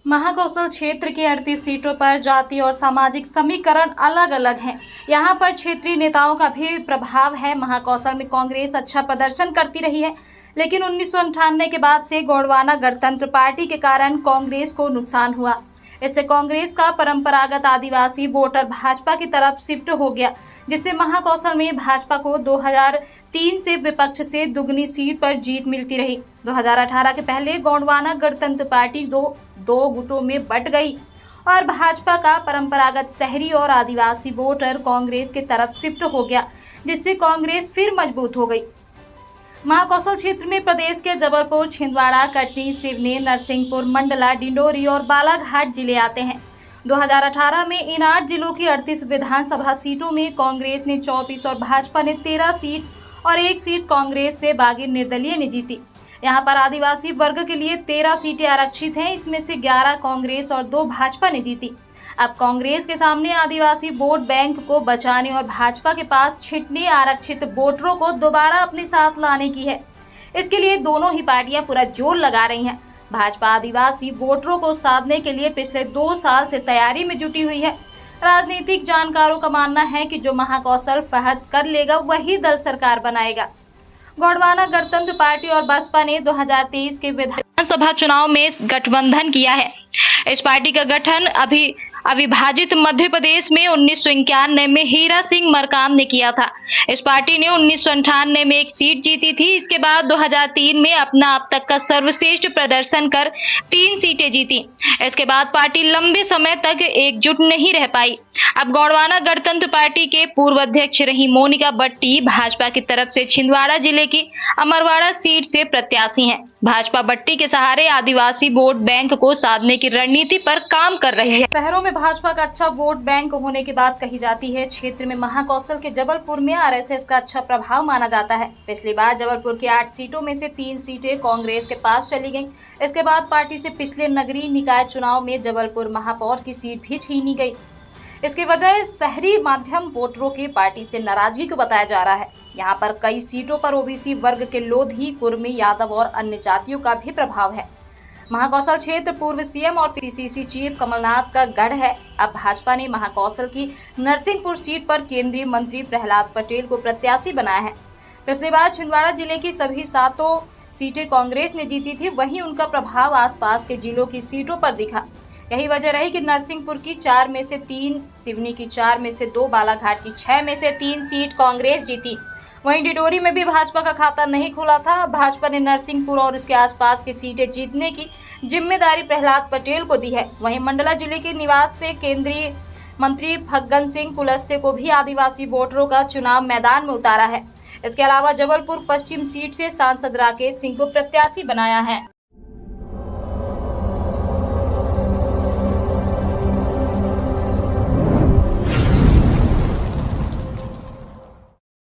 महाकौशल क्षेत्र की 38 सीटों पर जाति और सामाजिक समीकरण अलग अलग हैं। यहाँ पर क्षेत्रीय नेताओं का भी प्रभाव है। महाकौशल में कांग्रेस अच्छा प्रदर्शन करती रही है, लेकिन 1998 के बाद से गोंडवाना गणतंत्र पार्टी के कारण कांग्रेस को नुकसान हुआ। इससे कांग्रेस का परंपरागत आदिवासी वोटर भाजपा की तरफ शिफ्ट हो गया, जिससे महाकौशल में भाजपा को 2003 से विपक्ष से दुगनी सीट पर जीत मिलती रही। 2018 के पहले गोंडवाना गणतंत्र पार्टी दो गुटों में बंट गई और भाजपा का परंपरागत शहरी और आदिवासी वोटर कांग्रेस की तरफ शिफ्ट हो गया, जिससे कांग्रेस फिर मजबूत हो गई। महाकौशल क्षेत्र में प्रदेश के जबलपुर, छिंदवाड़ा, कटनी, सिवनी, नरसिंहपुर, मंडला, डिंडोरी और बालाघाट जिले आते हैं। 2018 में इन 8 जिलों की 38 विधानसभा सीटों में कांग्रेस ने 24 और भाजपा ने 13 सीट और 1 सीट कांग्रेस से बागी निर्दलीय ने जीती। यहाँ पर आदिवासी वर्ग के लिए 13 सीटें आरक्षित हैं, इसमें से 11 कांग्रेस और 2 भाजपा ने जीती। अब कांग्रेस के सामने आदिवासी वोट बैंक को बचाने और भाजपा के पास छिटने आरक्षित वोटरों को दोबारा अपने साथ लाने की है। इसके लिए दोनों ही पार्टियां पूरा जोर लगा रही हैं। भाजपा आदिवासी वोटरों को साधने के लिए पिछले 2 साल से तैयारी में जुटी हुई है। राजनीतिक जानकारों का मानना है कि जो महाकौशल फहद कर लेगा वही दल सरकार बनाएगा। गोंडवाना गणतंत्र पार्टी और बसपा ने 2023 के विधानसभा चुनाव में गठबंधन किया है। इस पार्टी का गठन अविभाजित मध्य प्रदेश में 1991 में हीरा सिंह मरकाम ने किया था। इस पार्टी ने 1998 में 1 सीट जीती थी। इसके बाद 2003 में अपना अब तक का सर्वश्रेष्ठ प्रदर्शन कर 3 सीटें जीती। इसके बाद पार्टी लंबे समय तक एकजुट नहीं रह पाई। अब गोंडवाना गणतंत्र पार्टी के पूर्व अध्यक्ष रही मोनिका बट्टी भाजपा की तरफ से छिंदवाड़ा जिले की अमरवाड़ा सीट से प्रत्याशी हैं। भाजपा बट्टी के सहारे आदिवासी वोट बैंक को साधने की रणनीति पर काम कर रही है। शहरों में भाजपा का अच्छा वोट बैंक होने की बात कही जाती है। क्षेत्र में महाकौशल के जबलपुर में आरएसएस का अच्छा प्रभाव माना जाता है। पिछली बार जबलपुर की 8 सीटों में से 3 सीटें कांग्रेस के पास चली गईं। इसके बाद पार्टी से पिछले नगरीय निकाय चुनाव में जबलपुर महापौर की सीट भी छीनी गई। इसकी वजह शहरी माध्यम वोटरों की पार्टी से नाराजगी को बताया जा रहा है। यहाँ पर कई सीटों पर ओबीसी वर्ग के लोधी, कुर्मी, यादव और अन्य जातियों का भी प्रभाव है। महाकौशल क्षेत्र पूर्व सीएम और पीसीसी चीफ कमलनाथ का गढ़ है। अब भाजपा ने महाकौशल की नरसिंहपुर सीट पर केंद्रीय मंत्री प्रहलाद पटेल को प्रत्याशी बनाया है। पिछली बार छिंदवाड़ा जिले की सभी 7 सीटें कांग्रेस ने जीती थी, वहीं उनका प्रभाव आसपास के जिलों की सीटों पर दिखा। यही वजह रही कि नरसिंहपुर की 4 में से 3, सिवनी की 4 में से 2, बालाघाट की 6 में से 3 सीट कांग्रेस जीती। वहीं डिंडोरी में भी भाजपा का खाता नहीं खुला था। भाजपा ने नरसिंहपुर और उसके आसपास की सीटें जीतने की जिम्मेदारी प्रहलाद पटेल को दी है। वहीं मंडला जिले के निवास से केंद्रीय मंत्री फग्गन सिंह कुलस्ते को भी आदिवासी वोटरों का चुनाव मैदान में उतारा है। इसके अलावा जबलपुर पश्चिम सीट से सांसद राकेश सिंह को प्रत्याशी बनाया है।